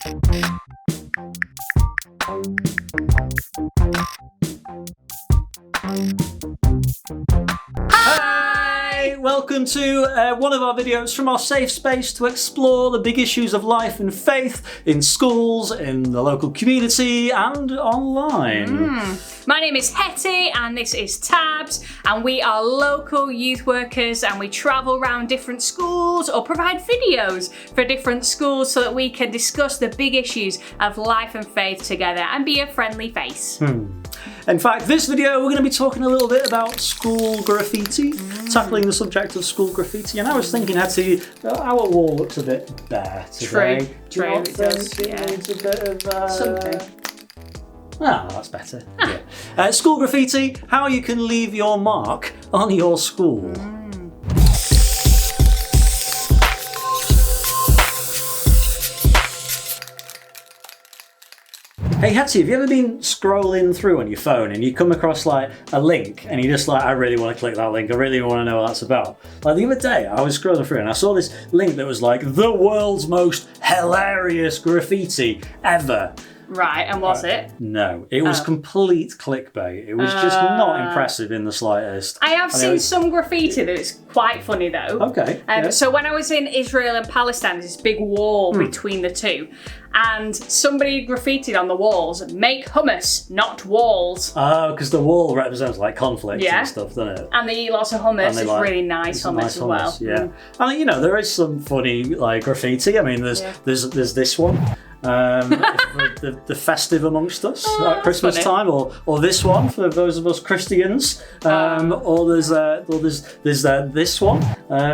Hi! Welcome to one of our videos from our safe space to explore the big issues of life and faith in schools, in the local community and online. My name is Hettie and this is Tabz, and we are local youth workers and we travel around different schools or provide videos for different schools so that we can discuss the big issues of life and faith together and be a friendly face. In fact, this video we're going to be talking a little bit about school graffiti, tackling the subject of school graffiti. And I was thinking, Hettie, our wall looks a bit bare today. True, it does. It needs a bit of Something. Oh, that's better. Yeah. School graffiti, how you can leave your mark on your school. Hey Hettie, have you ever been scrolling through on your phone and you come across like a link and you're just like, I really want to click that link, I really want to know what that's about? Like the other day I was scrolling through and I saw this link that was like the world's most hilarious graffiti ever. Right, and was it? No, it was complete clickbait. It was just not impressive in the slightest. I have seen some graffiti that's quite funny though. Okay. So when I was in Israel and Palestine, there's this big wall between the two, and somebody graffitied on the walls, "Make hummus, not walls." Oh, because the wall represents like conflict and stuff, doesn't it? And they eat lots of hummus. It's like, really nice hummus as well. Yeah. And you know, there is some funny like graffiti. I mean, there's this one. The festive amongst us at Christmas time, or this one for those of us Christians, or there's this one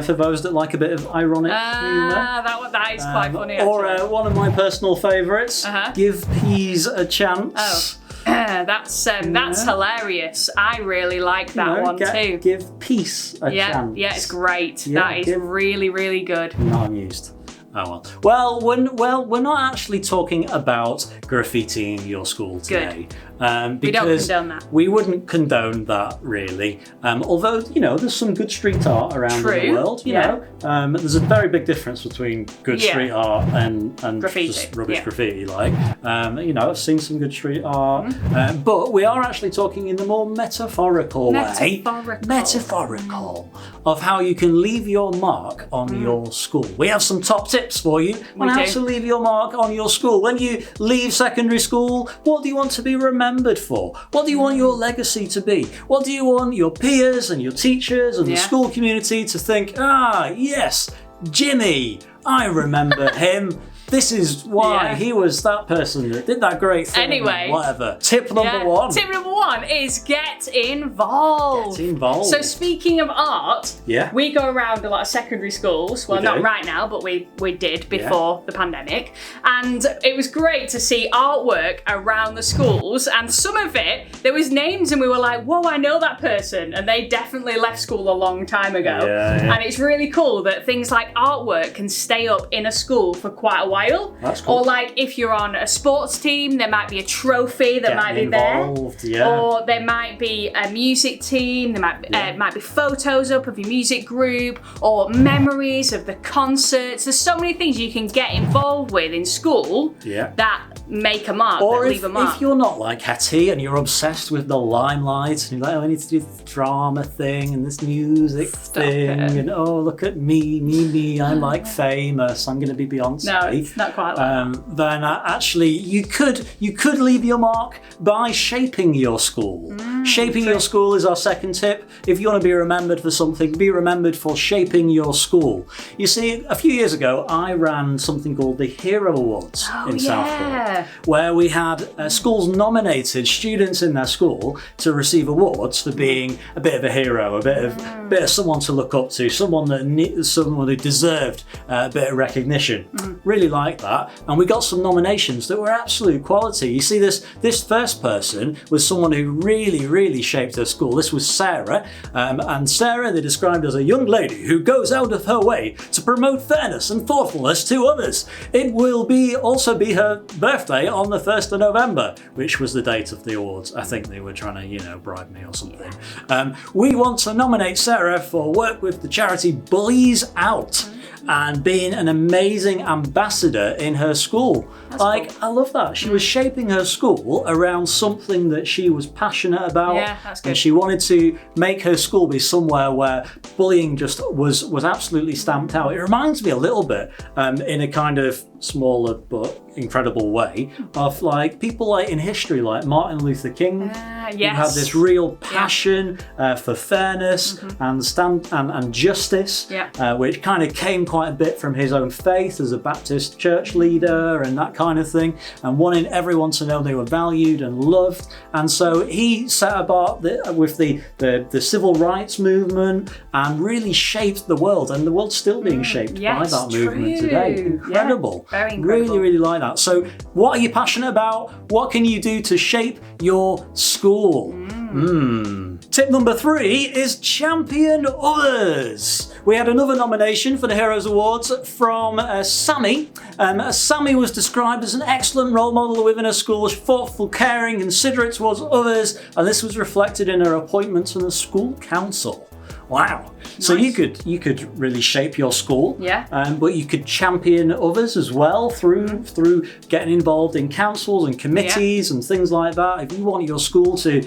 for those that like a bit of ironic humour. That is quite funny. Or one of my personal favourites, give peas a chance. That's hilarious. I really like that one too. Give peace a chance. Yeah, it's great. Yeah, that is really, really good. I'm not amused. Oh well. We're not actually talking about graffitiing your school today. Because we don't condone that. We wouldn't condone that really. Although, you know, there's some good street art around the world, you know. There's a very big difference between good street art and graffiti. Just rubbish graffiti like. You know, I've seen some good street art. But we are actually talking in the more metaphorical way of how you can leave your mark on your school. We have some top tips for you on how to leave your mark on your school. When you leave secondary school, what do you want to be remembered for? What do you want your legacy to be? What do you want your peers and your teachers and the school community to think, yes, Jimmy, I remember him. This is why he was that person that did that great thing. Anyway. Whatever. Tip number one. Tip number one is get involved. Get involved. So speaking of art, we go around a lot of secondary schools. Well, not right now, but we did before the pandemic. And it was great to see artwork around the schools. And some of it, there was names and we were like, whoa, I know that person. And they definitely left school a long time ago. And it's really cool that things like artwork can stay up in a school for quite a while. That's cool. Or like if you're on a sports team, there might be a trophy that might be involved, there. Or there might be a music team, there might be photos up of your music group, or memories of the concerts. There's so many things you can get involved with in school that make a mark, or leave a mark. If you're not like Hettie and you're obsessed with the limelight and you're like, I need to do this drama thing and this music thing and look at me, I'm like famous, I'm going to be Beyonce. No, it's not quite like that. Then actually you could leave your mark by shaping your school. Shaping your school is our second tip. If you want to be remembered for something, be remembered for shaping your school. You see, a few years ago I ran something called the Hero Awards in Southport, where we had schools nominated students in their school to receive awards for being a bit of a hero, a bit of someone to look up to, someone who deserved a bit of recognition. Really like that, and we got some nominations that were absolute quality. You see, this first person was someone who really really shaped her school. This was Sarah, and Sarah they described as a young lady who goes out of her way to promote fairness and thoughtfulness to others. It will also be her birthday on the 1st of November, which was the date of the awards. I think they were trying to, bribe me or something. We want to nominate Sarah for work with the charity Bullies Out and being an amazing ambassador in her school. Cool. I love that. She was shaping her school around something that she was passionate about. Yeah, that's good. And she wanted to make her school be somewhere where bullying just was absolutely stamped out. It reminds me a little bit, in a kind of smaller but incredible way, of people like in history, like Martin Luther King, who had this real passion for fairness and justice, which kind of came quite a bit from his own faith as a Baptist church leader and that kind of thing, and wanting everyone to know they were valued and loved. And so he set about with the civil rights movement and really shaped the world, and the world's still being shaped by that movement today. Incredible. Very incredible. Really, really like that. So what are you passionate about? What can you do to shape your school? Tip number 3 is champion others. We had another nomination for the Heroes Awards from Sammy. Sammy was described as an excellent role model within her school, thoughtful, caring, considerate towards others, and this was reflected in her appointment to the school council. Wow. Nice. So you could really shape your school, but you could champion others as well through getting involved in councils and committees and things like that. If you want your school to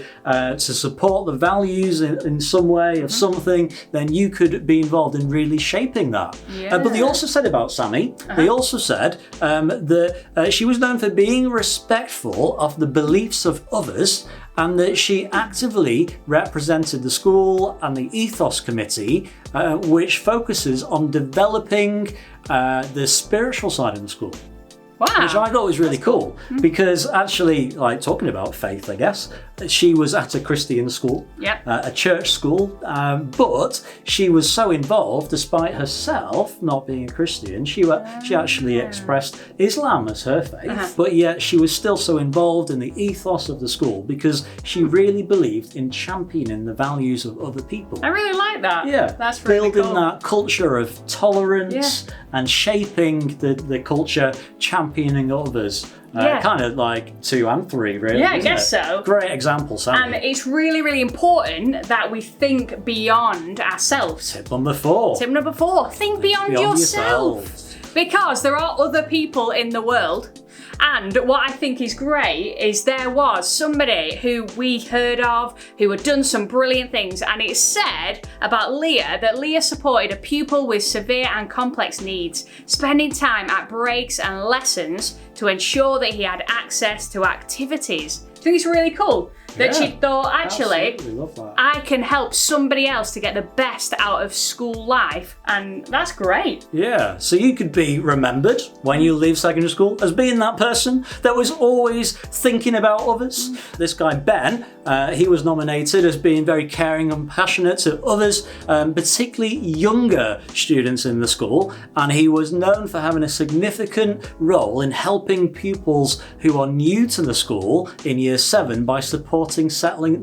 support the values in some way of something, then you could be involved in really shaping that. But they also said about Sammy, they also said that she was known for being respectful of the beliefs of others, and that she actively represented the school and the ethos committee, which focuses on developing the spiritual side of the school. Wow. Which I thought was really cool, because actually, talking about faith, I guess, she was at a Christian school, a church school, but she was so involved, despite herself not being a Christian, she actually expressed Islam as her faith, but yet she was still so involved in the ethos of the school because she really believed in championing the values of other people. I really like that. Yeah, that's really building cool. that culture of tolerance and shaping the culture, championing others. Kind of like 2 and 3, really. Yeah, I guess so. Great example, Sammy. And it's really, really important that we think beyond ourselves. Tip number 4. Think beyond yourself. Because there are other people in the world. And what I think is great is there was somebody who we heard of who had done some brilliant things, and it said about Leah that Leah supported a pupil with severe and complex needs, spending time at breaks and lessons to ensure that he had access to activities. I think it's really cool that she thought, actually, I can help somebody else to get the best out of school life, and that's great. Yeah, so you could be remembered when you leave secondary school as being that person that was always thinking about others. This guy, Ben, he was nominated as being very caring and passionate to others, particularly younger students in the school, and he was known for having a significant role in helping pupils who are new to the school in Year 7 by supporting settling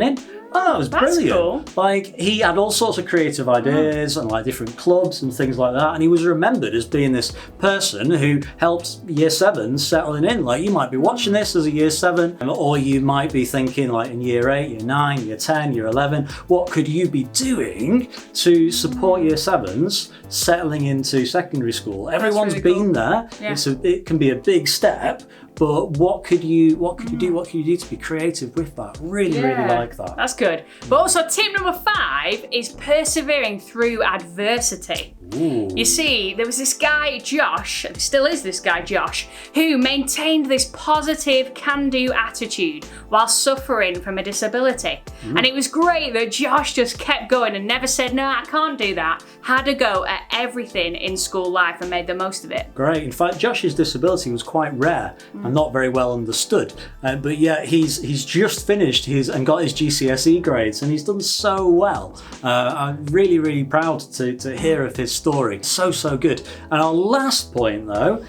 in. Oh, that was brilliant. Cool. He had all sorts of creative ideas and different clubs and things like that, and he was remembered as being this person who helped Year 7 settling in. You might be watching this as a Year 7, or you might be thinking in Year 8, Year 9, Year 10, Year 11, what could you be doing to support Year 7s settling into secondary school? Everyone's really been there. It can be a big step, but what could you do? What could you do to be creative with that? Really like that. That's good. But also tip number 5 is persevering through adversity. Ooh. You see, there was this guy, Josh, there still is this guy, Josh, who maintained this positive can-do attitude while suffering from a disability. And it was great that Josh just kept going and never said, no, I can't do that. Had a go at everything in school life and made the most of it. Great. In fact, Josh's disability was quite rare and not very well understood. But yet he's just finished and got his GCSE grades, and he's done so well. I'm really, really proud to hear of his story. So good. And our last point, though,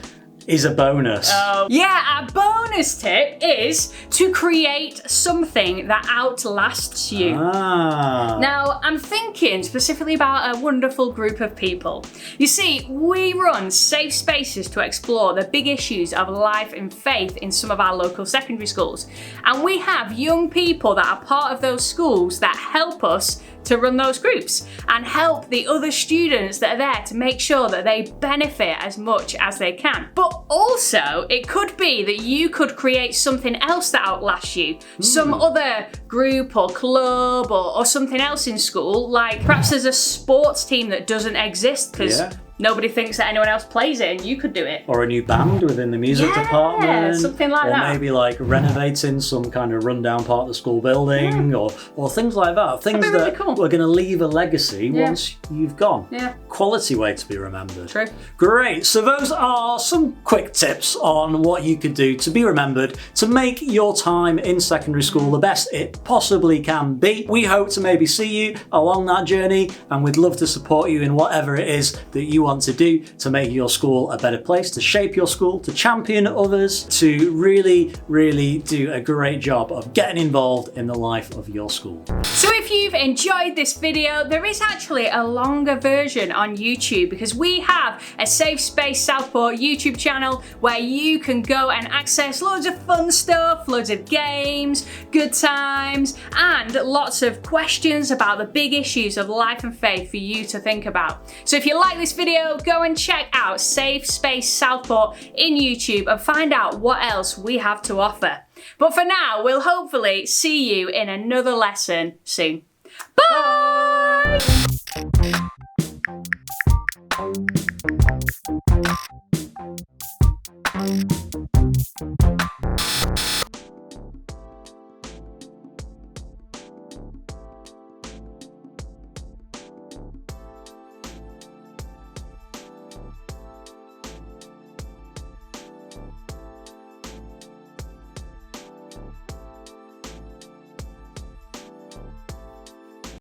is a bonus. Yeah, our bonus tip is to create something that outlasts you. Now, I'm thinking specifically about a wonderful group of people. You see, we run safe spaces to explore the big issues of life and faith in some of our local secondary schools. And we have young people that are part of those schools that help us to run those groups and help the other students that are there to make sure that they benefit as much as they can. But also, it could be that you could create something else that outlasts you. Some other group or club or something else in school, like perhaps there's a sports team that doesn't exist because nobody thinks that anyone else plays it and you could do it. Or a new band within the music department. Something like that. Or maybe like renovating some kind of rundown part of the school building or things like that. Things that really cool. are going to leave a legacy once you've gone. Yeah. Quality way to be remembered. True. Great. So those are some quick tips on what you could do to be remembered, to make your time in secondary school the best it possibly can be. We hope to maybe see you along that journey, and we'd love to support you in whatever it is that you want to do to make your school a better place, to shape your school, to champion others, to really, really do a great job of getting involved in the life of your school. So if you've enjoyed this video, there is actually a longer version on YouTube because we have a Safe Space Southport YouTube channel where you can go and access loads of fun stuff, loads of games, good times, and lots of questions about the big issues of life and faith for you to think about. So if you like this video, go and check out Safe Space Southport in YouTube and find out what else we have to offer. But for now, we'll hopefully see you in another lesson soon. Bye! Bye.